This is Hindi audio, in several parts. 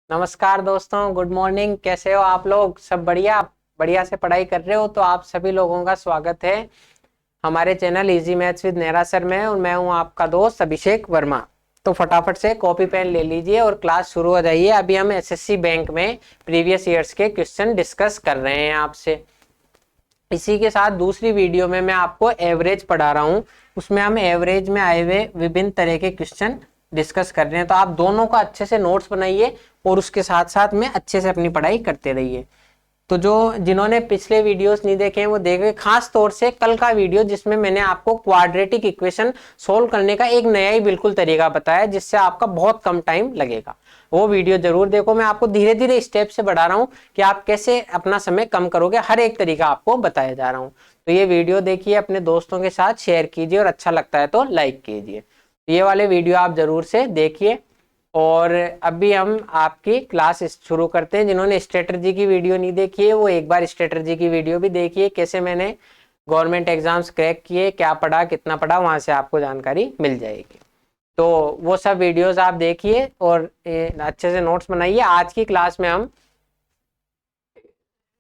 नमस्कार दोस्तों, गुड मॉर्निंग। कैसे हो आप लोग? सब बढ़िया बढ़िया से पढ़ाई कर रहे हो? तो आप सभी लोगों का स्वागत है हमारे channel easy maths with Nera sir में। और मैं हूं आपका दोस्त अभिषेक वर्मा। तो फटाफट से कॉपी पेन ले लीजिए और क्लास शुरू हो जाइए। अभी हम एसएससी बैंक में प्रीवियस ईयर्स के क्वेश्चन डिस्कस कर रहे हैं आपसे। इसी के साथ दूसरी वीडियो में मैं आपको एवरेज पढ़ा रहा हूँ। उसमें हम एवरेज में आए हुए विभिन्न तरह के क्वेश्चन डिस्कस कर रहे हैं। तो आप दोनों का अच्छे से नोट्स बनाइए और उसके साथ साथ में अच्छे से अपनी पढ़ाई करते रहिए। तो जिन्होंने पिछले वीडियोस नहीं देखे हैं वो देखें, खास तौर से कल का वीडियो जिसमें मैंने आपको क्वाड्रेटिक इक्वेशन सोल्व करने का एक नया ही बिल्कुल तरीका बताया जिससे आपका बहुत कम टाइम लगेगा। वो वीडियो जरूर देखो। मैं आपको धीरे धीरे स्टेप से बढ़ा रहा हूँ कि आप कैसे अपना समय कम करोगे, हर एक तरीका आपको बताया जा रहा हूँ। तो ये वीडियो देखिए, अपने दोस्तों के साथ शेयर कीजिए और अच्छा लगता है तो लाइक कीजिए। ये वाले वीडियो आप जरूर से देखिए। और अभी हम आपकी क्लास शुरू करते हैं। जिन्होंने स्ट्रेटजी की वीडियो नहीं देखी है वो एक बार स्ट्रेटजी की वीडियो भी देखिए, कैसे मैंने गवर्नमेंट एग्जाम्स क्रैक किए, क्या पढ़ा, कितना पढ़ा, वहां से आपको जानकारी मिल जाएगी। तो वो सब वीडियोस आप देखिए और अच्छे से नोट्स बनाइए। आज की क्लास में हम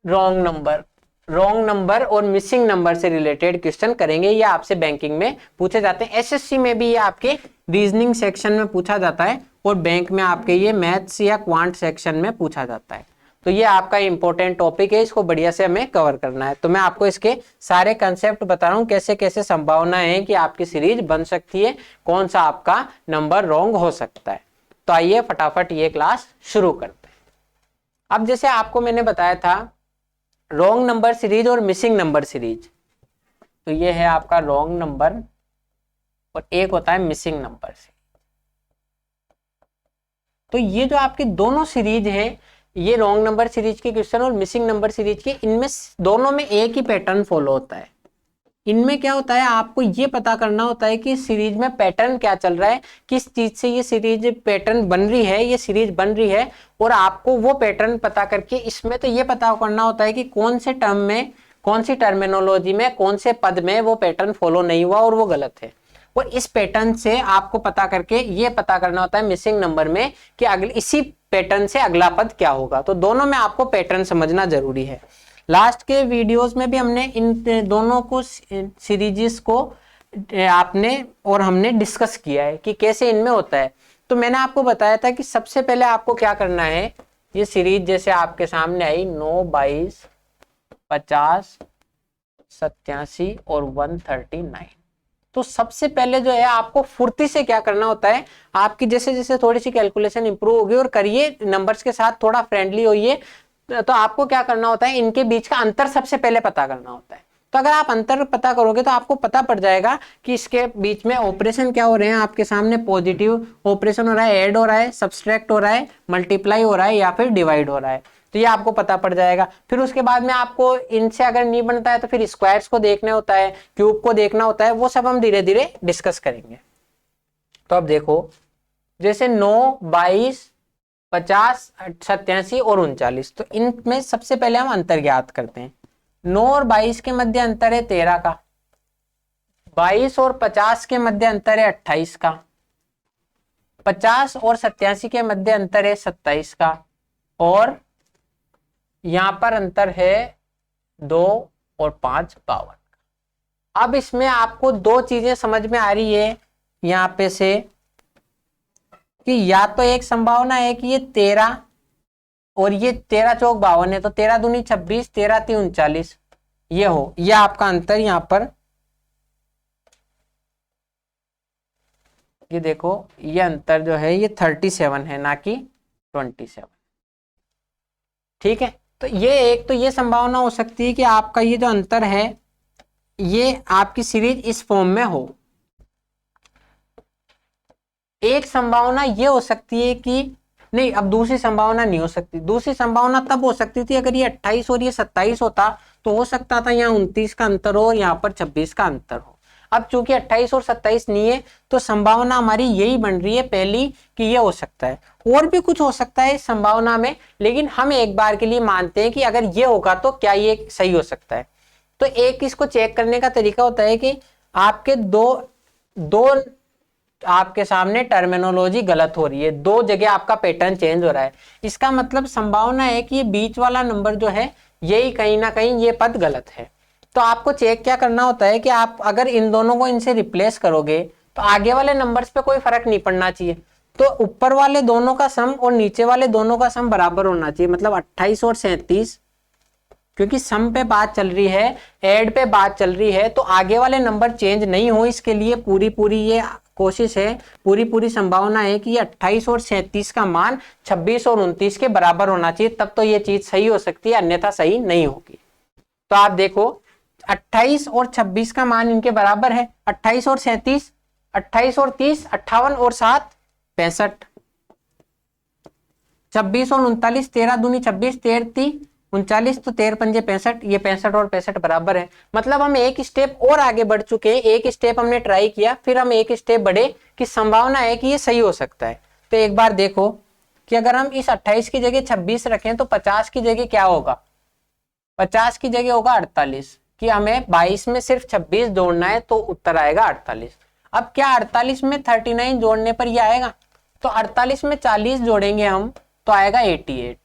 रॉन्ग नंबर और मिसिंग नंबर से रिलेटेड क्वेश्चन करेंगे। ये आपसे बैंकिंग में पूछे जाते हैं, एसएससी में भी ये आपके रीजनिंग सेक्शन में पूछा जाता है और बैंक में आपके ये मैथ्स या क्वांट सेक्शन में पूछा जाता है। तो ये आपका इंपॉर्टेंट टॉपिक है, इसको बढ़िया से हमें कवर करना है। तो मैं आपको इसके सारे कंसेप्ट बता रहा हूँ, कैसे कैसे संभावना है कि आपकी सीरीज बन सकती है, कौन सा आपका नंबर रॉन्ग हो सकता है। तो आइए फटाफट ये क्लास शुरू करते हैं। अब जैसे आपको मैंने बताया था रॉन्ग नंबर सीरीज और मिसिंग नंबर सीरीज, तो ये है आपका रॉन्ग नंबर और एक होता है मिसिंग नंबर सीरीज। तो ये जो आपकी दोनों सीरीज है, ये रॉन्ग नंबर सीरीज के क्वेश्चन और मिसिंग नंबर सीरीज के, इनमें दोनों में एक ही पैटर्न फॉलो होता है। इनमें क्या होता है, आपको ये पता करना होता है कि सीरीज में पैटर्न क्या चल रहा है, किस चीज से ये सीरीज पैटर्न बन रही है, ये सीरीज बन रही है। और आपको वो पैटर्न पता करके इसमें तो ये पता करना होता है कि कौन से टर्म में, कौन सी टर्मिनोलॉजी में, कौन से पद में वो पैटर्न फॉलो नहीं हुआ और वो गलत है। और इस पैटर्न से आपको पता करके ये पता करना होता है मिसिंग नंबर में कि अगले इसी पैटर्न से अगला पद क्या होगा। तो दोनों में आपको पैटर्न समझना जरूरी है। लास्ट के वीडियोस में भी हमने इन दोनों को सीरीज को आपने और हमने डिस्कस किया है कि कैसे इनमें होता है। तो मैंने आपको बताया था कि सबसे पहले आपको क्या करना है, ये सीरीज जैसे आपके सामने आई 9, 22, 50, 87 और 139। तो सबसे पहले जो है आपको फुर्ती से क्या करना होता है, आपकी जैसे जैसे थोड़ी सी कैलकुलेशन इंप्रूव होगी और करिए, नंबर्स के साथ थोड़ा फ्रेंडली होइए, तो आपको क्या करना होता है, इनके बीच का अंतर सबसे पहले पता करना होता है। तो अगर आप अंतर पता करोगे तो आपको पता पड़ जाएगा कि इसके बीच में ऑपरेशन क्या हो रहे हैं। आपके सामने पॉजिटिव ऑपरेशन हो रहा है, ऐड हो रहा है, सब्सट्रैक्ट हो रहा है, मल्टीप्लाई हो रहा है या फिर डिवाइड हो रहा है। तो ये आपको पता पड़ जाएगा। फिर उसके बाद में आपको इनसे अगर नहीं बनता है तो फिर स्क्वायर्स को देखना होता है, क्यूब को देखना होता है, वो सब हम धीरे धीरे डिस्कस करेंगे। तो अब देखो, जैसे 9, 22, 50, 87 और 39, तो इनमें सबसे पहले हम अंतर ज्ञात करते हैं। 9 और 22 के मध्य अंतर है 13 का, 22 और 50 के मध्य अंतर है 28 का, 50 और 87 के मध्य अंतर है 27 का, और यहां पर अंतर है 2 और 5, 52 का। अब इसमें आपको दो चीजें समझ में आ रही है यहां पे से, कि या तो एक संभावना है कि ये 13 और ये 13 चौक 52 है, तो 13 दूनी 26, 13 3 39 ये हो, ये आपका अंतर यहां पर, ये देखो ये अंतर जो है ये 37 है ना कि 27। ठीक है, तो ये एक तो ये संभावना हो सकती है कि आपका ये जो अंतर है ये आपकी सीरीज इस फॉर्म में हो। एक संभावना ये हो सकती है कि नहीं, अब दूसरी संभावना नहीं हो सकती। दूसरी संभावना तब हो सकती थी अगर ये 28 और ये 27 होता, तो हो सकता था यहाँ 29 का अंतर हो और यहाँ पर 26 का अंतर हो। अब चूंकि 28 और 27 नहीं है तो संभावना हमारी यही बन रही है पहली कि ये हो सकता है। और भी कुछ हो सकता है इस संभावना में, लेकिन हम एक बार के लिए मानते हैं कि अगर ये होगा तो क्या ये सही हो सकता है। तो एक इसको चेक करने का तरीका होता है कि आपके दो आपके सामने टर्मिनोलॉजी गलत हो रही है, दो जगह आपका पैटर्न चेंज हो रहा है। इसका मतलब संभावना है कि ये बीच वाला नंबर जो है यही कहीं ना कहीं ये पद गलत है। तो आपको चेक क्या करना होता है कि आप अगर इन दोनों को इनसे रिप्लेस करोगे तो आगे वाले नंबर्स पे कोई फर्क नहीं पड़ना चाहिए। तो ऊपर वाले दोनों का सम और नीचे वाले दोनों का सम बराबर होना चाहिए, मतलब 28 और 37, क्योंकि सम पे बात चल रही है, ऐड पे बात चल रही है, तो आगे वाले नंबर चेंज नहीं हो इसके लिए पूरी ये कोशिश है, पूरी संभावना है कि ये 28 और 37 का मान 26 और 29 के बराबर होना चाहिए, तब तो ये चीज सही हो सकती है, अन्यथा सही नहीं होगी। तो आप देखो 28 और 26 का मान इनके बराबर है, 28 और 37, 28 और 30, 58 और 7, 65, 26 और 39, 13 दूनी 26, 13 39, तो 13 पंजे 65, ये 65 और 65 बराबर है। मतलब हम एक स्टेप और आगे बढ़ चुके हैं, एक स्टेप हमने ट्राई किया, फिर हम एक स्टेप बढ़े कि संभावना है कि ये सही हो सकता है। तो एक बार देखो कि अगर हम इस 28 की जगह 26 रखें तो 50 की जगह क्या होगा, 50 की जगह होगा 48, कि हमें 22 में सिर्फ 26 जोड़ना है तो उत्तर आएगा 48। अब क्या 48 में 39 जोड़ने पर ये आएगा, तो 48 में 40 जोड़ेंगे हम तो आएगा 88,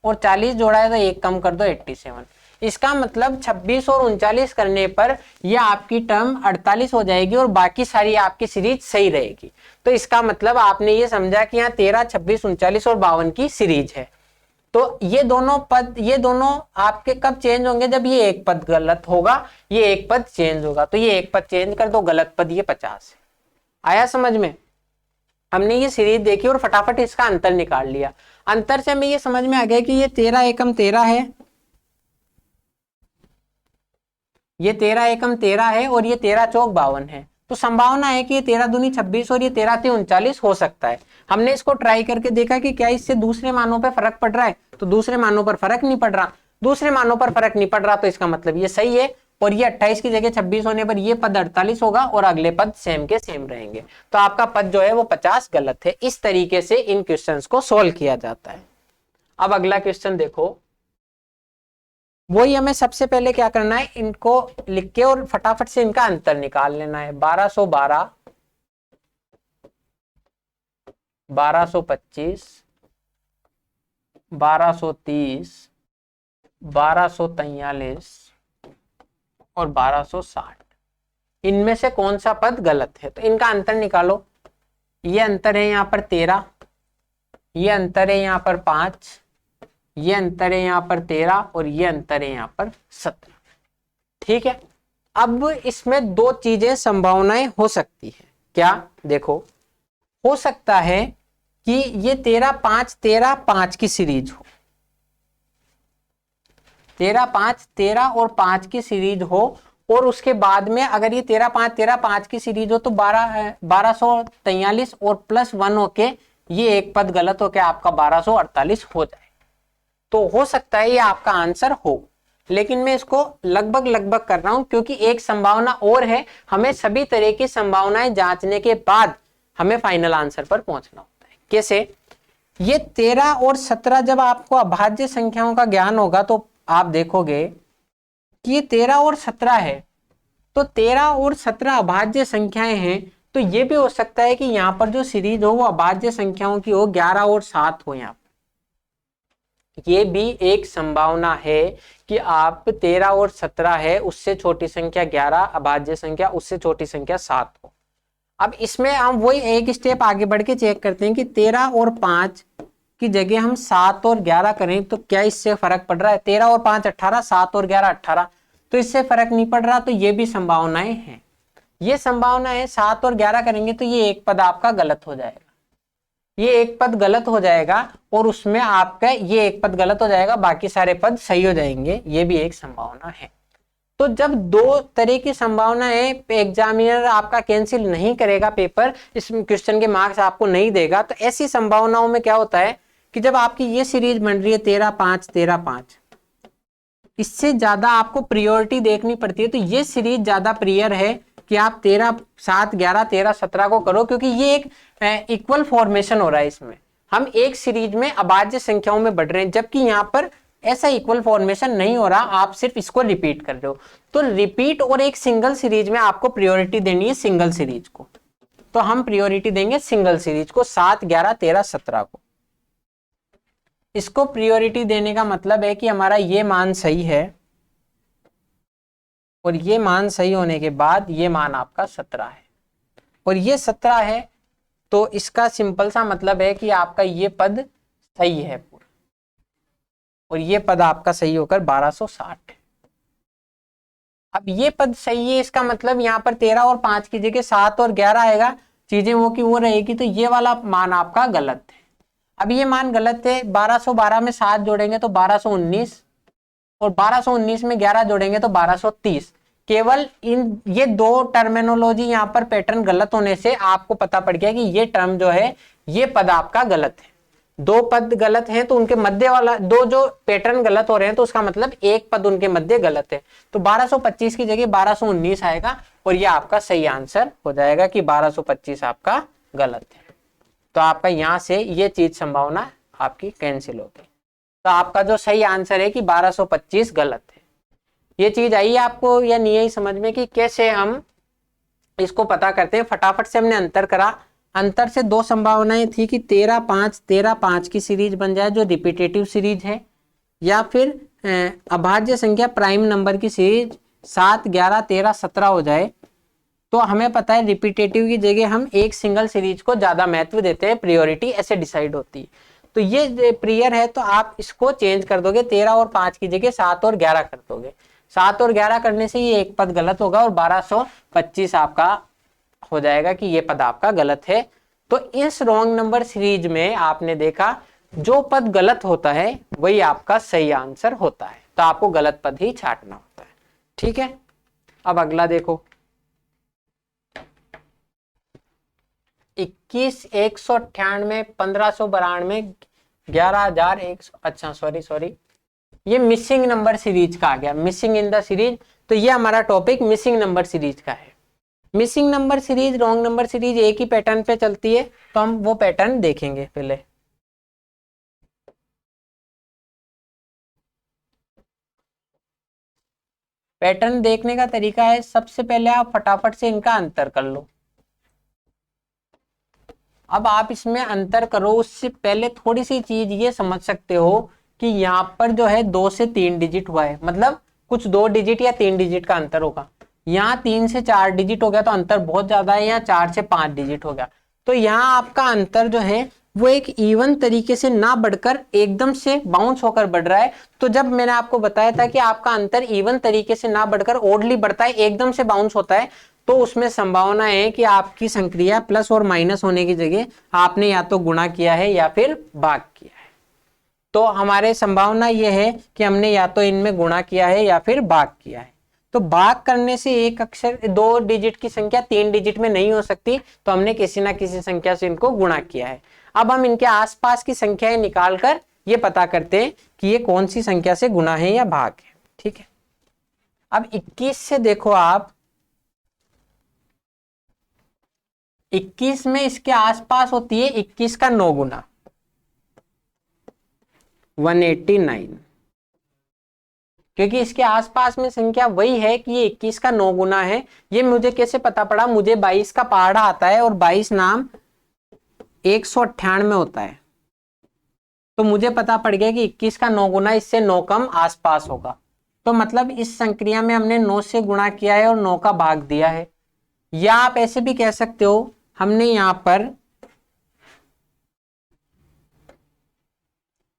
और 40 जोड़ा है तो एक कम कर दो 87। इसका मतलब 26 और 39 करने पर यह आपकी टर्म 48 हो जाएगी और बाकी सारी आपकी सीरीज सही रहेगी। तो इसका मतलब आपने ये समझा कि यहाँ 13, 26, 39 और 52 की सीरीज है। तो ये दोनों आपके कब चेंज होंगे, जब ये एक पद गलत होगा, ये एक पद चेंज होगा। तो ये एक पद चेंज कर दो, गलत पद ये 50 है। आया समझ में? हमने ये सीरीज देखी और फटाफट इसका अंतर निकाल लिया। अंतर से हमें ये समझ में आ गया कि ये 13 एकम 13 है, ये 13 एकम 13 है और ये 13 चौक 52 है। तो संभावना है कि ये 13 दूनी 26 और ये 13 × 3 39 हो सकता है। हमने इसको ट्राई करके देखा कि क्या इससे दूसरे मानों पर फर्क पड़ रहा है, तो दूसरे मानों पर फर्क नहीं पड़ रहा। दूसरे मानों पर फर्क नहीं पड़ रहा तो इसका मतलब ये सही है, और ये 28 की जगह 26 होने पर ये पद 48 होगा और अगले पद सेम के सेम रहेंगे। तो आपका पद जो है वो 50 गलत है। इस तरीके से इन क्वेश्चंस को सॉल्व किया जाता है। अब अगला क्वेश्चन देखो, वही हमें सबसे पहले क्या करना है, इनको लिख के और फटाफट से इनका अंतर निकाल लेना है। 1212, 1225, 1230, 1243 और 1260, इनमें से कौन सा पद गलत है। तो इनका अंतर निकालो। ये अंतर है यहाँ पर 13, ये अंतर है यहाँ पर 5, ये अंतर है यहाँ पर 13 और ये अंतर है यहाँ पर 17। ठीक है, अब इसमें दो चीजें संभावनाएं हो सकती है। क्या? देखो, हो सकता है कि ये 13 5 की सीरीज हो, 13 5 13 और 5 की सीरीज हो, और उसके बाद में अगर ये 13 5 की सीरीज हो तो 1243 और +1 होके ये एक पद गलत होके आपका 1248 हो जाए। तो हो सकता है ये आपका आंसर हो, लेकिन मैं इसको लगभग कर रहा हूं क्योंकि एक संभावना और है। हमें सभी तरह की संभावनाएं जांचने के बाद हमें फाइनल आंसर पर पहुंचना होता है। कैसे? ये 13 और 17 जब आपको अभाज्य संख्याओं का ज्ञान होगा तो आप देखोगे कि ये 13 और 17 है, तो 13 और 17 अभाज्य संख्याएं हैं। तो ये भी हो सकता है कि यहाँ पर जो सीरीज हो वो अभाज्य संख्याओं की हो, 11 और 7 हो। यहाँ ये भी एक संभावना है कि आप 13 और 17 है, उससे छोटी संख्या 11, अभाज्य संख्या उससे छोटी संख्या 7 हो। अब इसमें हम वही एक स्टेप आगे बढ़ के चेक करते हैं कि 13 और 5 की जगह हम 7 और 11 करें तो क्या इससे फर्क पड़ रहा है। 13 और 5 18, 7 और 11 18, तो इससे फर्क नहीं पड़ रहा। तो ये भी संभावनाएं हैं। ये संभावना है 7 और 11 करेंगे तो ये एक पद आपका गलत हो जाएगा, ये एक पद गलत हो जाएगा, और उसमें आपका ये एक पद गलत हो जाएगा, बाकी सारे पद सही हो जाएंगे। ये भी एक संभावना है। तो जब दो तरह की संभावना है, एग्जामिनर आपका कैंसिल नहीं करेगा पेपर, इस क्वेश्चन के मार्क्स आपको नहीं देगा। तो ऐसी संभावनाओं में क्या होता है कि जब आपकी ये सीरीज बन रही है 13 5 13 5, इससे ज्यादा आपको प्रियोरिटी देखनी पड़ती है। तो ये सीरीज ज्यादा प्रियर है कि आप 13 7 11 13 17 को करो, क्योंकि ये एक इक्वल फॉर्मेशन हो रहा है। इसमें हम एक सीरीज में अभाज्य संख्याओं में बढ़ रहे हैं, जबकि यहाँ पर ऐसा इक्वल फॉर्मेशन नहीं हो रहा, आप सिर्फ इसको रिपीट कर रहे हो। तो रिपीट और एक सिंगल सीरीज में आपको प्रायोरिटी देनी है सिंगल सीरीज को। तो हम प्रियोरिटी देंगे सिंगल सीरीज को 7, 11, 13, 17 को। इसको प्रियोरिटी देने का मतलब है कि हमारा ये मान सही है और ये मान सही होने के बाद ये मान आपका 17 है और ये 17 है, तो इसका सिंपल सा मतलब है कि आपका ये पद सही है पूरा और ये पद आपका सही होकर 1260 है। अब ये पद सही है, इसका मतलब यहाँ पर 13 और 5 की जगह 7 और 11 आएगा, चीजें वो की वो रहेगी, तो ये वाला मान आपका गलत है। अब ये मान गलत है, 1212 में 7 जोड़ेंगे तो 1219 और 1219 में 11 जोड़ेंगे तो 1230। केवल इन ये दो टर्मिनोलॉजी यहाँ पर पैटर्न गलत होने से आपको पता पड़ गया कि ये टर्म जो है ये पद आपका गलत है। दो पद गलत हैं तो उनके मध्य वाला दो जो पैटर्न गलत हो रहे हैं तो उसका मतलब एक पद उनके मध्य गलत है। तो 1225 की जगह 1219 आएगा और ये आपका सही आंसर हो जाएगा कि 1225 आपका गलत है। तो आपका यहां से ये चीज संभावना आपकी कैंसिल हो गई। तो आपका जो सही आंसर है कि 1225 गलत है। ये चीज आई आपको या नहीं आई समझ में कि कैसे हम इसको पता करते हैं। फटाफट से हमने अंतर करा। अंतर से दो संभावनाएं थी कि 13, 5 की सीरीज बन जाए जो रिपीटेटिव सीरीज है, या फिर अभाज्य संख्या प्राइम नंबर की सीरीज 7, 11, 13, 17 हो जाए। तो हमें पता है रिपीटेटिव की जगह हम एक सिंगल सीरीज को ज्यादा महत्व देते हैं, प्रियोरिटी ऐसे डिसाइड होती है। तो ये प्रियर है तो आप इसको चेंज कर दोगे, 13 और 5 की जगह 7 और 11 कर दोगे। 7 और 11 करने से ये एक पद गलत होगा और 1225 आपका हो जाएगा कि ये पद आपका गलत है। तो इस रॉन्ग नंबर सीरीज में आपने देखा जो पद गलत होता है वही आपका सही आंसर होता है। तो आपको गलत पद ही छांटना होता है। ठीक है, अब अगला देखो 21, 198, 1592, 11,100। अच्छा सॉरी ये मिसिंग नंबर सीरीज का आ गया, मिसिंग इन द सीरीज। तो ये हमारा टॉपिक मिसिंग नंबर सीरीज का है। Missing number series wrong number series एक ही पैटर्न पे चलती है, तो हम वो पैटर्न देखेंगे। पहले पैटर्न देखने का तरीका है, सबसे पहले आप फटाफट से इनका अंतर कर लो। अब आप इसमें अंतर करो उससे पहले थोड़ी सी चीज ये समझ सकते हो कि यहाँ पर जो है 2 से 3 डिजिट हुआ है, मतलब कुछ 2 डिजिट या 3 डिजिट का अंतर होगा। यहाँ 3 से 4 डिजिट हो गया तो अंतर बहुत ज्यादा है, यहाँ 4 से 5 डिजिट हो गया। तो यहाँ आपका अंतर जो है वो एक इवन तरीके से ना बढ़कर एकदम से बाउंस होकर बढ़ रहा है। तो जब मैंने आपको बताया था कि आपका अंतर इवन तरीके से ना बढ़कर ओडली बढ़ता है, एकदम से बाउंस होता है, तो उसमें संभावना है कि आपकी संक्रिया प्लस और माइनस होने की जगह आपने या तो गुणा किया है या फिर भाग किया है। तो हमारे संभावना यह है कि हमने या तो इनमें गुणा किया है या फिर भाग किया है। तो भाग करने से एक अक्षर 2 डिजिट की संख्या 3 डिजिट में नहीं हो सकती, तो हमने किसी ना किसी संख्या से इनको गुणा किया है। अब हम इनके आसपास की संख्याएं निकालकर ये पता करते हैं कि ये कौन सी संख्या से गुणा है या भाग है। ठीक है, अब 21 से देखो आप, 21 में इसके आसपास होती है 21 का 9 गुना 189, क्योंकि इसके आसपास में संख्या वही है कि ये 21 का 9 गुना है। ये मुझे कैसे पता पड़ा, मुझे 22 का पहाड़ा आता है और 22 नाम 198 होता है, तो मुझे पता पड़ गया कि 21 का 9 गुना इससे 9 कम आसपास होगा। तो मतलब इस संक्रिया में हमने 9 से गुणा किया है और 9 का भाग दिया है। या आप ऐसे भी कह सकते हो हमने यहां पर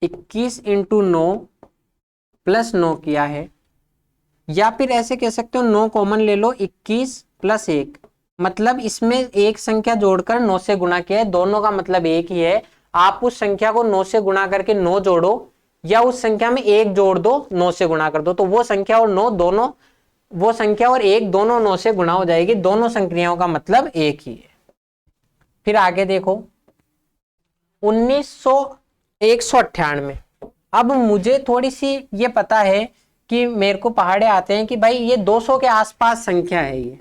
21 इंटू 9 प्लस 9 किया है, या फिर ऐसे कह सकते हो 9 कॉमन ले लो, 21 प्लस 1, मतलब इसमें एक संख्या जोड़कर 9 से गुणा किया है। दोनों का मतलब एक ही है। आप उस संख्या को 9 से गुणा करके 9 जोड़ो या उस संख्या में 1 जोड़ दो, 9 से गुणा कर दो, तो वो संख्या और 9 दोनों, वो संख्या और 1 दोनों 9 से गुणा हो जाएगी। दोनों संक्रियाओं का मतलब एक ही है। फिर आगे देखो 198। अब मुझे थोड़ी सी ये पता है कि मेरे को पहाड़े आते हैं कि भाई ये 200 के आसपास संख्या है, ये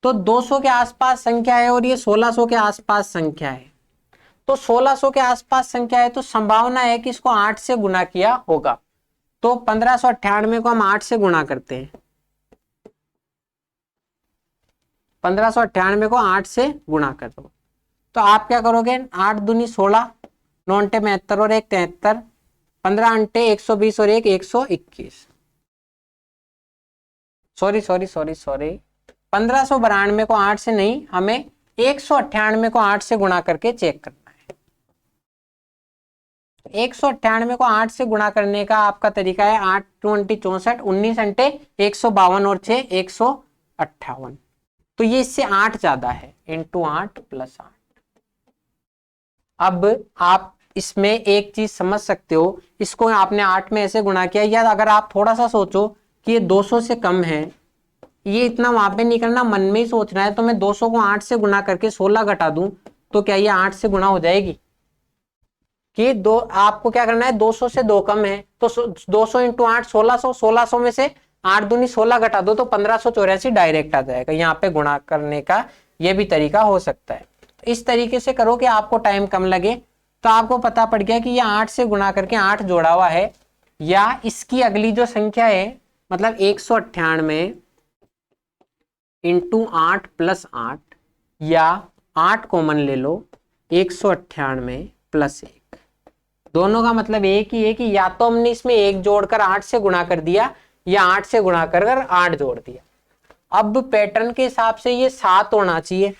तो 200 के आसपास संख्या है और ये 1600 के आसपास संख्या है। तो 1600 के आसपास संख्या है तो संभावना है कि इसको 8 से गुणा किया होगा। तो 1598 को हम 8 से गुणा करते हैं 1598 को 8 से गुणा कर दो। तो आप क्या करोगे, 8 दूनी 16, 9 अंटे 72 और 1 73, 15 अंटे 120 और 1 121। सॉरी 1592 को 8 से नहीं, हमें 198 को 8 से गुणा करके चेक करना है। 198 को 8 से गुणा करने का आपका तरीका है 8 20 64, 19 अंटे 152 और 6 158। तो ये इससे 8 ज्यादा है, इंटू 8 प्लस 8। अब आप इसमें एक चीज समझ सकते हो, इसको आपने 8 में ऐसे गुणा किया, या अगर आप थोड़ा सा सोचो कि ये 200 से कम है, ये इतना वहां पे नहीं करना, मन में ही सोचना है। तो मैं 200 को 8 से गुणा करके 16 घटा दूं तो क्या ये 8 से गुणा हो जाएगी? कि दो आपको क्या करना है, 200 से 2 कम है तो 200 इंटू 8 1600, 1600 में से 8 दूनी 16 घटा दो तो 1584 डायरेक्ट आ जाएगा। यहाँ पे गुणा करने का ये भी तरीका हो सकता है। तो इस तरीके से करो कि आपको टाइम कम लगे। तो आपको पता पड़ गया कि ये 8 से गुणा करके 8 जोड़ा हुआ है, या इसकी अगली जो संख्या है मतलब 198 इंटू 8 प्लस 8, या 8 कॉमन ले लो, 198 प्लस 1। दोनों का मतलब एक ही है कि या तो हमने इसमें 1 जोड़कर 8 से गुणा कर दिया, या 8 से गुणा कर 8 जोड़ दिया। अब पैटर्न के हिसाब से ये 7 होना चाहिए,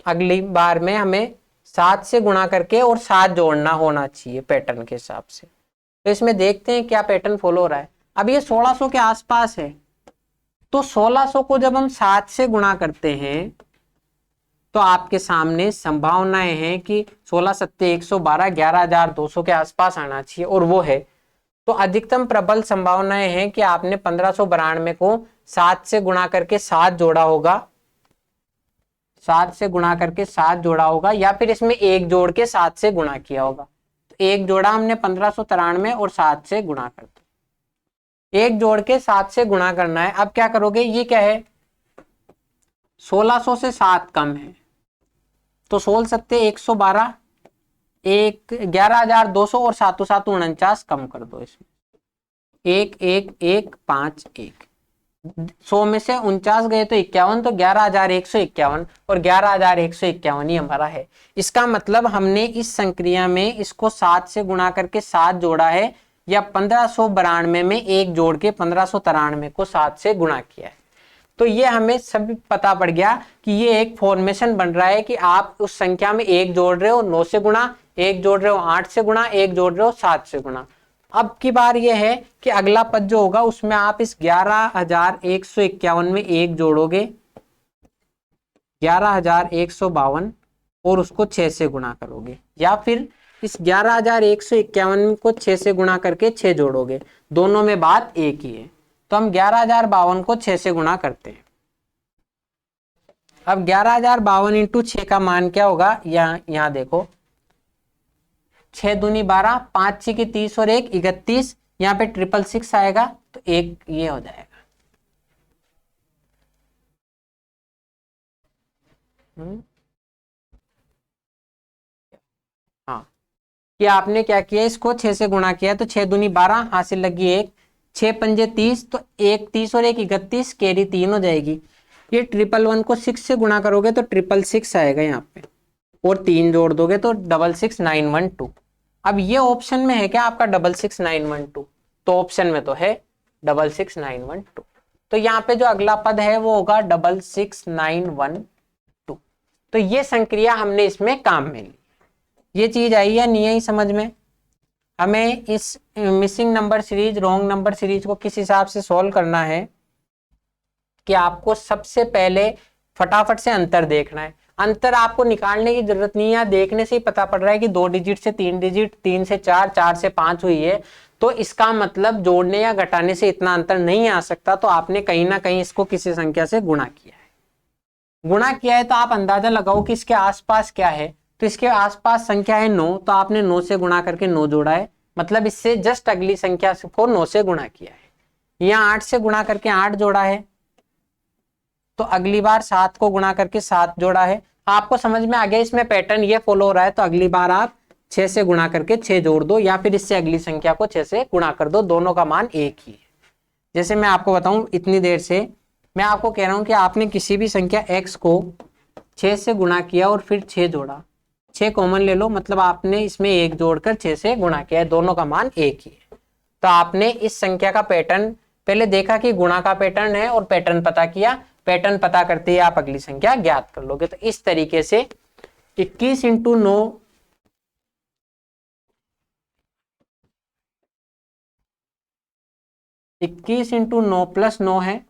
अगली बार में हमें 7 से गुणा करके और 7 जोड़ना होना चाहिए पैटर्न के हिसाब से। तो इसमें देखते हैं क्या पैटर्न फॉलो हो रहा है। अब ये 1600 के आसपास है, तो 1600 को जब हम 7 से गुणा करते हैं तो आपके सामने संभावनाएं हैं कि 16 सत्ते 112, 11200 के आसपास आना चाहिए, और वो है। तो अधिकतम प्रबल संभावनाएं हैं कि आपने 1592 को 7 से गुणा करके 7 जोड़ा होगा, 7 से गुणा करके 7 जोड़ा होगा, या फिर इसमें 1 जोड़ के 7 से गुणा किया होगा। तो 1 जोड़ा हमने 1593 और 7 से गुणा कर दिया, 1 जोड़ के 7 से गुणा करना है। अब क्या करोगे, ये क्या है, 1600 से 7 कम है, तो 16 सत्ते 112, 11200 और 7 7 49 कम कर दो इसमें, 1 1 1 5 1, 100 में से 49 गए तो 51, तो 11151 और 11151 ही हमारा है। इसका मतलब हमने इस संक्रिया में इसको 7 से गुणा करके 7 जोड़ा है, या 1592 में 1 जोड़ के 1593 को 7 से गुणा किया है। तो ये हमें सभी पता पड़ गया कि ये एक फॉर्मेशन बन रहा है कि आप उस संख्या में 1 जोड़ रहे हो 9 से गुणा, 1 जोड़ रहे हो 8 से गुणा, 1 जोड़ रहे हो 7 से गुणा। अब की बार ये है कि अगला पद जो होगा उसमें आप इस 11151 में 1 जोड़ोगे, 11152, और उसको 6 से गुणा करोगे, या फिर इस 11151 को 6 से गुणा करके 6 जोड़ोगे। दोनों में बात एक ही है। तो हम 11052 को 6 से गुणा करते हैं। अब 11052 इंटू 6 का मान क्या होगा, यहाँ देखो, 6 दूनी 12, 5 6 की 30 और 1 31, यहाँ पे 666 आएगा, तो 1 ये हो जाएगा। हाँ, कि आपने क्या किया, इसको 6 से गुणा किया, तो 6 दूनी 12, हासिल लगी 1, 6 पंजे 30, तो 1 30 और 1 31, कैरी 3 हो जाएगी। ये 111 को 6 से गुणा करोगे तो 666 आएगा यहाँ पे, और 3 जोड़ दोगे तो 66912। अब ये ऑप्शन में है क्या आपका 66912? तो ऑप्शन में तो है 66912। तो यहाँ पे जो अगला पद है वो होगा 66912। तो ये संक्रिया हमने इसमें काम में ली। ये चीज आई या नहीं आई समझ में? हमें इस missing number series, wrong number series को किस हिसाब से सॉल्व करना है कि आपको सबसे पहले फटाफट से अंतर देखना है। अंतर आपको निकालने की जरूरत नहीं है, देखने से ही पता पड़ रहा है कि 2 डिजिट से 3 डिजिट, 3 से 4, 4 से 5 हुई है, तो इसका मतलब जोड़ने या घटाने से इतना अंतर नहीं आ सकता। तो आपने कहीं ना कहीं इसको किसी संख्या से गुणा किया है। गुणा किया है तो आप अंदाजा लगाओ कि इसके आसपास क्या है। तो इसके आसपास संख्या है 9, तो आपने 9 से गुणा करके 9 जोड़ा है, मतलब इससे जस्ट अगली संख्या को 9 से गुणा किया है। यहाँ 8 से गुणा करके 8 जोड़ा है, तो अगली बार 7 को गुणा करके 7 जोड़ा है। आपको समझ में आ गया इसमें पैटर्न ये फॉलो हो रहा है। तो अगली बार आप 6 से गुणा करके 6 जोड़ दो, या फिर इससे अगली संख्या को 6 से गुणा कर दो, दोनों का मान एक ही है। जैसे मैं आपको बताऊं, इतनी देर से मैं आपको कह रहा हूं कि आपने किसी भी संख्या x को 6 से गुणा किया और फिर 6 जोड़ा, 6 कॉमन ले लो, मतलब आपने इसमें 1 जोड़कर 6 से गुणा किया है, दोनों का मान एक ही है। तो आपने इस संख्या का पैटर्न पहले देखा कि गुणा का पैटर्न है और पैटर्न पता किया, पैटर्न पता करते ही आप अगली संख्या ज्ञात कर लोगे। तो इस तरीके से 21 इंटू 9 21 इंटू 9 प्लस 9 है,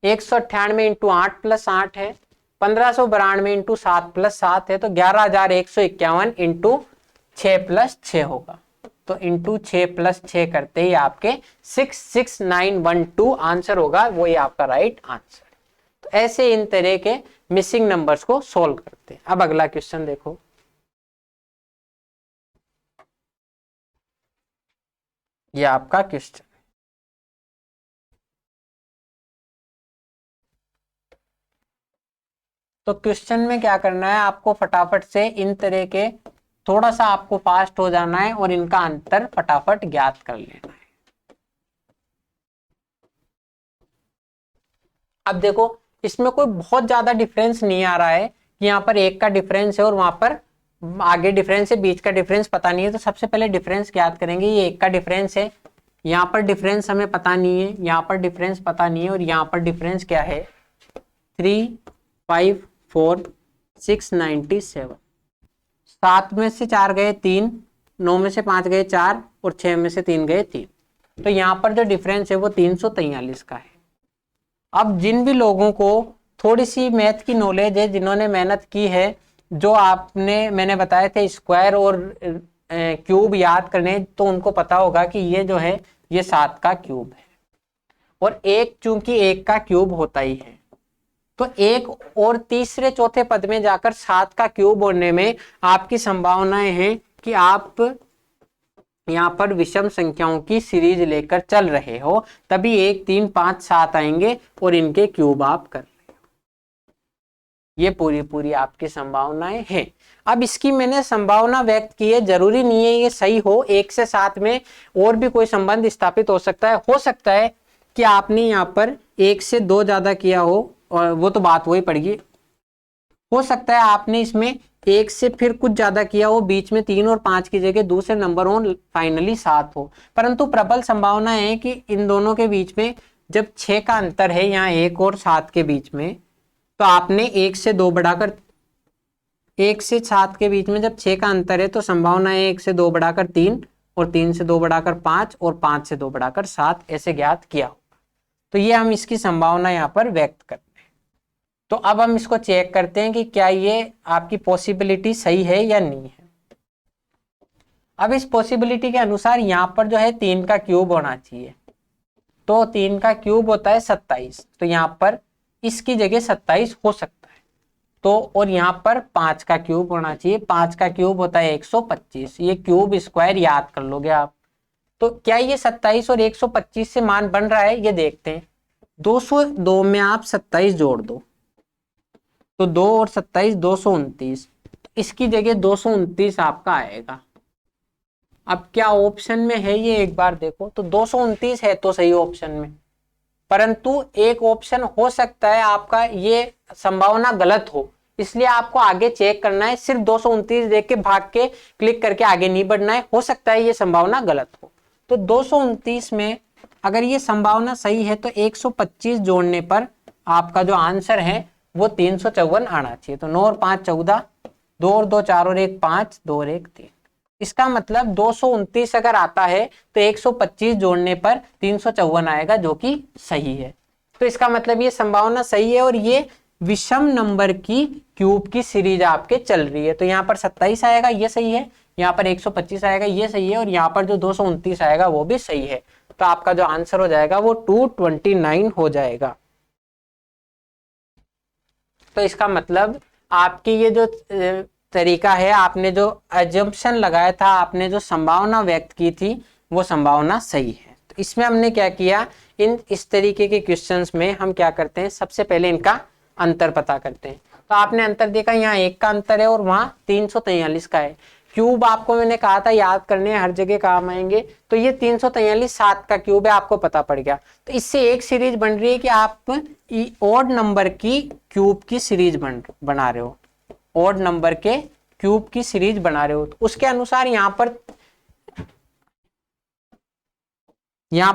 198 इंटू 8 प्लस 8 है, 1592 इंटू 7 प्लस 7 है, तो 11151 इंटू 6 प्लस 6 होगा। तो इंटू 6 प्लस 6 करते ही आपके 66912 आंसर होगा, वही आपका राइट आंसर। तो ऐसे इन तरह के मिसिंग नंबर्स को सोल्व करते हैं। अब अगला क्वेश्चन देखो, ये आपका क्वेश्चन। तो क्वेश्चन में क्या करना है, आपको फटाफट से इन तरह के थोड़ा सा आपको फास्ट हो जाना है और इनका अंतर फटाफट ज्ञात कर लेना है। अब देखो इसमें कोई बहुत ज्यादा डिफरेंस नहीं आ रहा है कि यहाँ पर 1 का डिफरेंस है और वहां पर आगे डिफरेंस है, बीच का डिफरेंस पता नहीं है। तो सबसे पहले डिफरेंस ज्ञात करेंगे। ये 1 का डिफरेंस है, यहाँ पर डिफरेंस हमें पता नहीं है, यहाँ पर डिफरेंस पता नहीं है, और यहाँ पर डिफरेंस क्या है 354,697। 7 में से 4 गए 3, 9 में से 5 गए 4 और 6 में से 3 गए 3। तो यहाँ पर जो डिफरेंस है वो 343 का है। अब जिन भी लोगों को थोड़ी सी मैथ की नॉलेज है, जिन्होंने मेहनत की है, जो मैंने बताए थे स्क्वायर और क्यूब याद करने, तो उनको पता होगा कि ये जो है ये 7 का क्यूब है, और 1 चूंकि 1 का क्यूब होता ही है, तो 1 और तीसरे चौथे पद में जाकर 7 का क्यूब होने में आपकी संभावनाएं हैं कि आप यहाँ पर विषम संख्याओं की सीरीज लेकर चल रहे हो, तभी 1 3 5 7 आएंगे और इनके क्यूब आप कर रहे हो। ये पूरी आपकी संभावनाएं हैं। अब इसकी मैंने संभावना व्यक्त की है, जरूरी नहीं है ये सही हो। 1 से 7 में और भी कोई संबंध स्थापित हो सकता है कि आपने यहाँ पर 1 से 2 ज्यादा किया हो, और वो तो बात वही पड़ेगी। हो सकता है आपने इसमें 1 से फिर कुछ ज्यादा किया हो, बीच में 3 और 5 की जगह दूसरे नंबर हो, फाइनली 7 हो। परंतु प्रबल संभावना है कि इन दोनों के बीच में जब 6 का अंतर है, यहाँ 1 और 7 के बीच में, तो आपने 1 से 2 बढ़ाकर 1 से 7 के बीच में जब 6 का अंतर है, तो संभावना है 1 से 2 बढ़ाकर 3 और 3 से 2 बढ़ाकर 5 और 5 से 2 बढ़ाकर 7 ऐसे ज्ञात किया होगा। तो ये हम इसकी संभावना यहाँ पर व्यक्त करते हैं। तो अब हम इसको चेक करते हैं कि क्या ये आपकी पॉसिबिलिटी सही है या नहीं है। अब इस पॉसिबिलिटी के अनुसार यहाँ पर जो है 3 का क्यूब होना चाहिए, तो 3 का क्यूब होता है 27, तो यहाँ पर इसकी जगह 27 हो सकता है। तो और यहाँ पर 5 का क्यूब होना चाहिए, 5 का क्यूब होता है 125। ये क्यूब स्क्वायर याद कर लोगे आप। तो क्या ये 27 और 125 से मान बन रहा है, ये देखते हैं। 202 में आप 27 जोड़ दो, तो 2 और 27 229, इसकी जगह 229 आपका आएगा। अब क्या ऑप्शन में है ये एक बार देखो, तो 229 है तो सही ऑप्शन में, परंतु एक ऑप्शन हो सकता है आपका ये संभावना गलत हो, इसलिए आपको आगे चेक करना है। सिर्फ 229 देख के भाग के क्लिक करके आगे नहीं बढ़ना है, हो सकता है ये संभावना गलत हो। तो 229 में अगर ये संभावना सही है तो 125 जोड़ने पर आपका जो आंसर है वो 354 आना चाहिए। तो 9 और 5 14, 2 और 2 4 और 1 5, 2 और 1 3। इसका मतलब 229 अगर आता है तो 125 जोड़ने पर 354 आएगा, जो कि सही है। तो इसका मतलब ये संभावना सही है और ये विषम नंबर की क्यूब की सीरीज आपके चल रही है। तो यहाँ पर 27 आएगा, ये सही है, यहाँ पर 125 आएगा, ये सही है, और यहाँ पर जो 229 आएगा वो भी सही है। तो आपका जो आंसर हो जाएगा वो 229 हो जाएगा। तो इसका मतलब आपकी ये जो तरीका है, आपने जो अजम्पशन लगाया था, आपने जो संभावना व्यक्त की थी, वो संभावना सही है। तो इसमें हमने क्या किया, इस तरीके के क्वेश्चंस में हम क्या करते हैं, सबसे पहले इनका अंतर पता करते हैं। तो आपने अंतर देखा, यहाँ 1 का अंतर है और वहां 343 का है। क्यूब आपको मैंने कहा था याद करने हर जगह काम आएंगे। तो ये 343 7 का क्यूब है, आपको पता पड़ गया। तो इससे एक सीरीज बन रही है कि आप ऑड नंबर की क्यूब की सीरीज बना रहे हो, ऑड नंबर के क्यूब की सीरीज बना रहे हो। तो उसके अनुसार यहाँ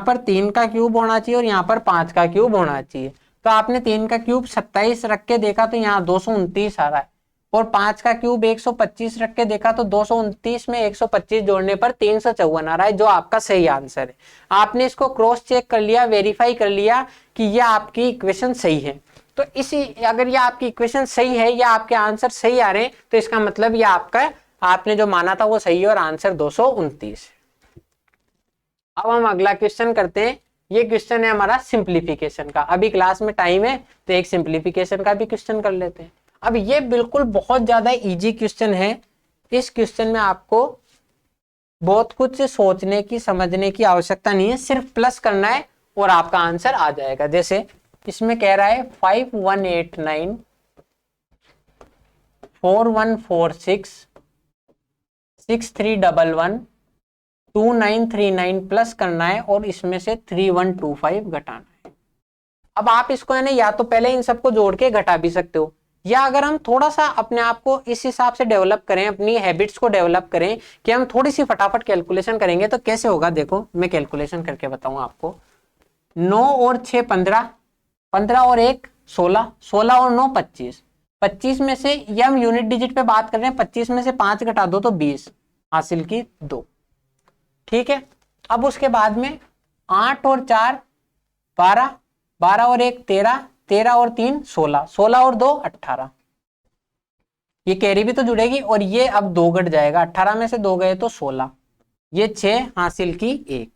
पर 3 का क्यूब होना चाहिए और यहाँ पर 5 का क्यूब होना चाहिए। तो आपने 3 का क्यूब 27 रख के देखा तो यहाँ 229 आ रहा है, और 5 का क्यूब 125 रख के देखा तो 229 में 125 जोड़ने पर 354 आ रहा है, जो आपका सही आंसर है। आपने इसको क्रॉस चेक कर लिया, वेरीफाई कर लिया कि यह आपकी इक्वेशन सही है। तो इसी अगर ये आपकी इक्वेशन सही है या आपके आंसर सही आ रहे हैं तो इसका मतलब ये आपका आपने जो माना था वो सही है और आंसर 229 है। अब हम अगला क्वेश्चन करते हैं। ये क्वेश्चन है हमारा सिंप्लीफिकेशन का। अभी क्लास में टाइम है तो एक सिंप्लीफिकेशन का भी क्वेश्चन कर लेते हैं। अब ये बिल्कुल बहुत ज्यादा इजी क्वेश्चन है। इस क्वेश्चन में आपको बहुत कुछ सोचने की समझने की आवश्यकता नहीं है, सिर्फ प्लस करना है और आपका आंसर आ जाएगा। जैसे इसमें कह रहा है 5189 4146 6311 2939 प्लस करना है और इसमें से 3125 घटाना है। अब आप इसको है ना या तो पहले इन सबको जोड़ के घटा भी सकते हो, या अगर हम थोड़ा सा अपने आप को इस हिसाब से डेवलप करें, अपनी हैबिट्स को डेवलप करें कि हम थोड़ी सी फटाफट कैलकुलेशन करेंगे तो कैसे होगा। देखो मैं कैलकुलेशन करके बताऊंगा आपको। 9 और 6 15, 15 और 1 16, 16 और 9 25, 25 में से ये हम यूनिट डिजिट पे बात कर रहे हैं, 25 में से 5 घटा दो तो 20 हासिल की 2। ठीक है। अब उसके बाद में 8 और 4 12, 12 और 1 13, 13 और 3 16, 16 और 2 18। ये कैरी भी तो जुड़ेगी और ये अब 2 घट जाएगा, 18 में से 2 गए तो 16, ये 6 हासिल की 1,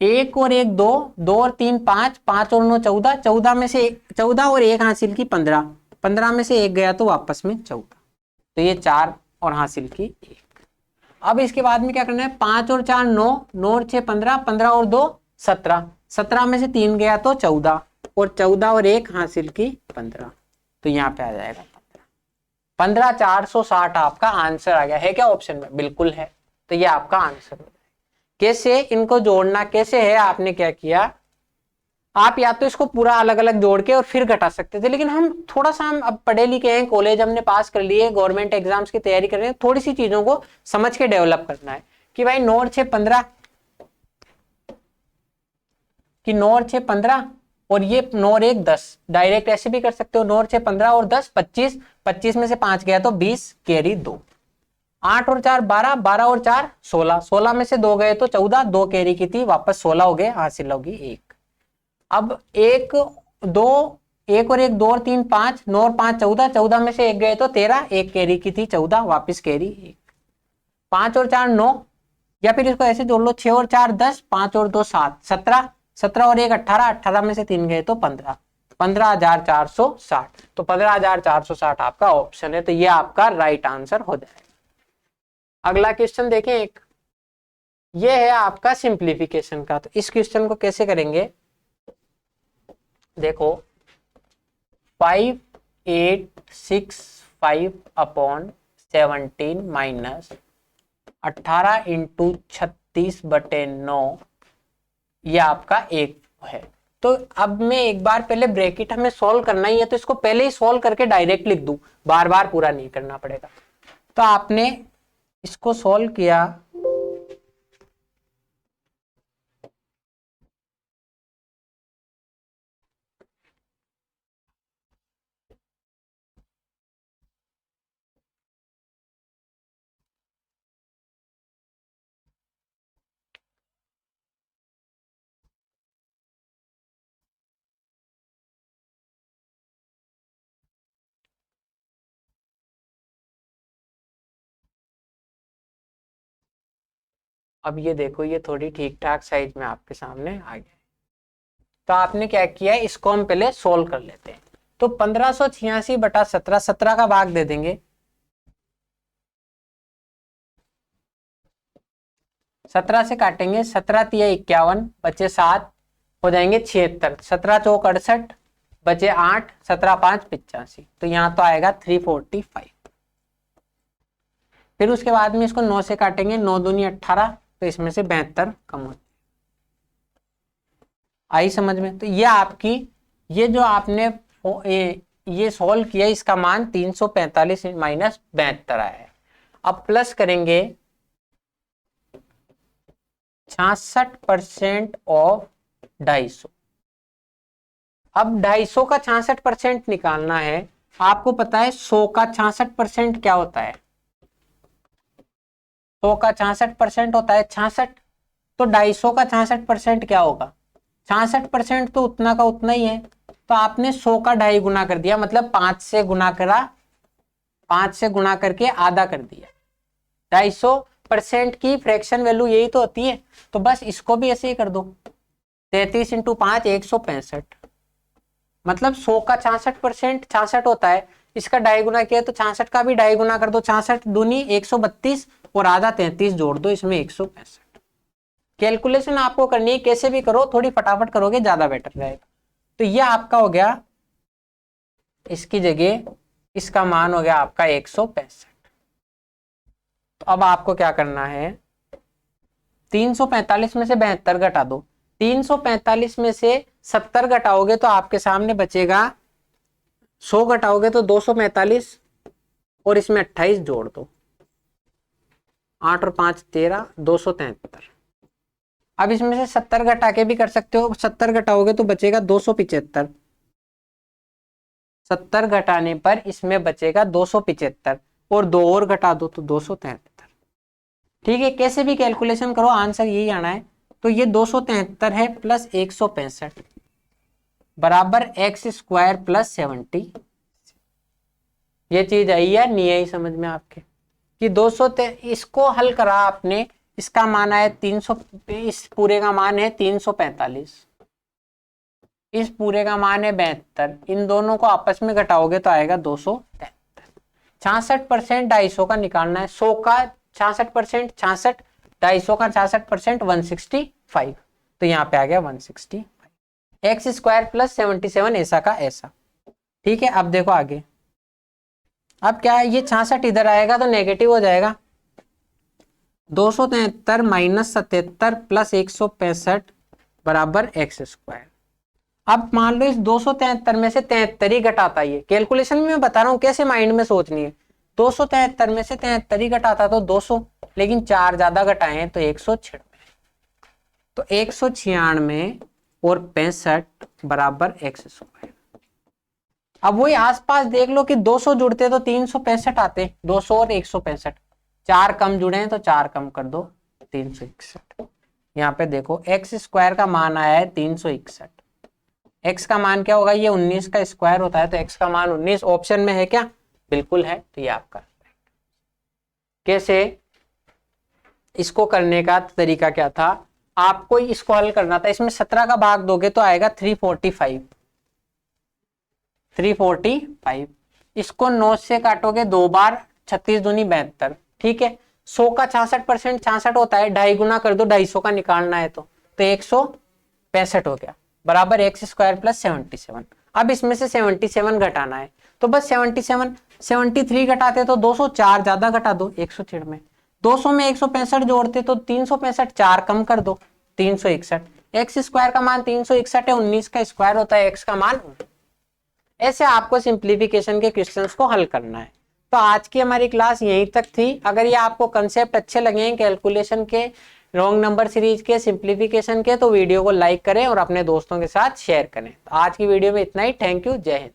1 और 1 2, 2 और 3 5, 5 और 9 14, 14 में से 14 और 1 हासिल की 15, 15 में से 1 गया तो वापस में 14, तो ये 4 और हासिल की 1। अब इसके बाद में क्या करना है, 5 और 4 9, 9 और 6 15, 15 और 2 17, 17 में से 3 गया तो 14, और 14 और 1 हासिल की 15, तो यहाँ पे आ जाएगा 15 460 आपका आंसर आ गया है। क्या ऑप्शन में? बिल्कुल है। तो ये आपका आंसर हो जाएगा। कैसे इनको जोड़ना कैसे है, आपने क्या किया, आप या तो इसको पूरा अलग अलग जोड़ के और फिर घटा सकते थे, लेकिन हम थोड़ा सा हम अब पढ़े लिखे हैं, कॉलेज हमने पास कर लिए, गवर्नमेंट एग्जाम्स की तैयारी कर रहे हैं, थोड़ी सी चीजों को समझ के डेवलप करना है कि भाई 9 और 6 15 कि 9 और 6 15 और ये 9 और 1 10, डायरेक्ट ऐसे भी कर सकते हो, 9 और 6 15 और 10 25, 25 में से 5 गया तो 20 कैरी 2, 8 और 4 12, 12 और 4 16, 16 में से 2 गए तो 14, 2 कैरी की थी वापस 16 हो गए, हासिल होगी 1। अब 1 2 1 और 1 2 और 3 5, 9 और 5 14, 14 में से 1 गए तो 13, 1 कैरी की थी 14 वापस कैरी 1, 5 और 4 9, या फिर इसको ऐसे जोड़ लो 6 और 4 10, 5 और 2 7 17, 17 और 1 18, 18 में से 3 गए तो 15, 15,460, तो 15,460 आपका ऑप्शन है। तो ये आपका राइट आंसर हो जाएगा। अगला क्वेश्चन देखें एक, ये है आपका सिंप्लीफिकेशन का। तो इस क्वेश्चन को कैसे करेंगे, देखो 5865 अपॉन 17 माइनस 18 इंटू 36/9, ये आपका एक है। तो अब मैं एक बार पहले ब्रैकेट हमें सॉल्व करना ही है, तो इसको पहले ही सॉल्व करके डायरेक्ट लिख दूं, बार बार पूरा नहीं करना पड़ेगा। तो आपने इसको सॉल्व किया, अब ये देखो ये थोड़ी ठीक ठाक साइज में आपके सामने आ गया। तो आपने क्या किया है, इसको हम पहले सोल्व कर लेते हैं। तो 1586/17, 17 का भाग दे देंगे, 17 से काटेंगे, 17 तिया 51, बचे 7, हो जाएंगे 76, 17 चौक 68, बचे 8, 17 5 85, तो यहाँ तो आएगा 345। फिर उसके बाद में इसको 9 से काटेंगे, 9 दूनी 18, तो इसमें से 72 कम होती है। आई समझ में? तो ये आपकी, ये जो आपने ये सॉल्व किया, इसका मान 345 माइनस 72 आया है। अब प्लस करेंगे 66% ऑफ 250। अब 250 का 66% निकालना है। आपको पता है 100 का 66% क्या होता है? 100 का 66% होता है 66। तो 250 का 66% क्या होगा? 66% तो उतना का उतना ही है। तो आपने 100 का 2.5 गुना कर दिया, मतलब 5 से गुना करा, 5 से गुना करके आधा कर दिया। 250% की फ्रैक्शन वैल्यू यही तो होती है। तो बस इसको भी ऐसे ही कर दो, 33 × 5 165। मतलब 100 का 66% 66 होता है, इसका 2.5 गुना किया तो 66 का भी 2.5 गुना कर दो। 66 दूनी 132 और आधा 33 जोड़ दो, इसमें 165। कैलकुलेशन आपको करनी है, कैसे भी करो, थोड़ी फटाफट करोगे ज्यादा बेटर रहेगा। तो ये आपका हो गया, इसकी जगह इसका मान हो गया आपका 165। तो अब आपको क्या करना है, 345 में से 72 घटा दो। 345 में से 70 घटाओगे तो आपके सामने बचेगा, 100 घटाओगे तो 245 और इसमें 28 जोड़ दो, 8 और 5 13, 273। अब इसमें से 70 घटा के भी कर सकते हो, 70 घटाओगे तो बचेगा 275। 70 घटाने पर इसमें बचेगा 275 और 2 और घटा दो तो 273। ठीक है, कैसे भी कैलकुलेशन करो आंसर यही आना है। तो ये 273 है प्लस 165 बराबर x² प्लस 70। ये चीज आई या नहीं आई समझ में आपके? कि 200 इसको हल करा आपने, इसका मान है 300, इस पूरे का मान है 345, इस पूरे का मान है 72। इन दोनों को आपस में घटाओगे तो आएगा 273। 66% 250 का निकालना है। 100 का 66% 66, 250 का 66% 165। तो यहाँ पे आ गया 165। x² प्लस 77 ऐसा का ऐसा। ठीक है, अब देखो आगे। अब क्या है, ये 66 इधर आएगा तो नेगेटिव हो जाएगा। 273 माइनस 77 प्लस 165 बराबर x²। अब मान लो इस 273 में से 73 ही घटाता, ये कैलकुलेशन में मैं बता रहा हूँ कैसे माइंड में सोचनी है। 273 में से 73 ही घटाता तो 200, लेकिन 4 ज्यादा घटाए हैं तो 196। तो 196 और 65 बराबर x²। अब वही आसपास देख लो कि 200 जुड़ते तो 365 आते, 200 और 165, 4 कम जुड़े हैं तो 4 कम कर दो 361। यहाँ पे देखो x² का मान आया है 361। x का मान क्या होगा, ये 19 का स्क्वायर होता है, तो x का मान 19 ऑप्शन में है क्या? बिल्कुल है। तो ये आपका कैसे, इसको करने का तरीका क्या था, आपको इसको हल करना था। इसमें 17 का भाग दोगे तो आएगा 345। इसको 9 से काटोगे 2 बार, 36 दूनी 72। ठीक है, 100 का 66% 66 होता है, 2.5 गुना कर दो, 250 का निकालना है तो 165 हो गया बराबर x² प्लस 77। अब इसमें से 77 घटाना है, तो बस 73 घटाते तो 204 ज्यादा घटा दो 196। 200 में 165 जोड़ते तो 365, 4 कम कर दो 361। x² का मान 361 है, 19 का स्क्वायर होता है x का मान। ऐसे आपको सिंप्लीफिकेशन के क्वेश्चंस को हल करना है। तो आज की हमारी क्लास यहीं तक थी। अगर ये आपको कंसेप्ट अच्छे लगे हैं कैलकुलेशन के, रॉन्ग नंबर सीरीज के, सिंप्लीफिकेशन के, तो वीडियो को लाइक करें और अपने दोस्तों के साथ शेयर करें। तो आज की वीडियो में इतना ही। थैंक यू, जय हिंद।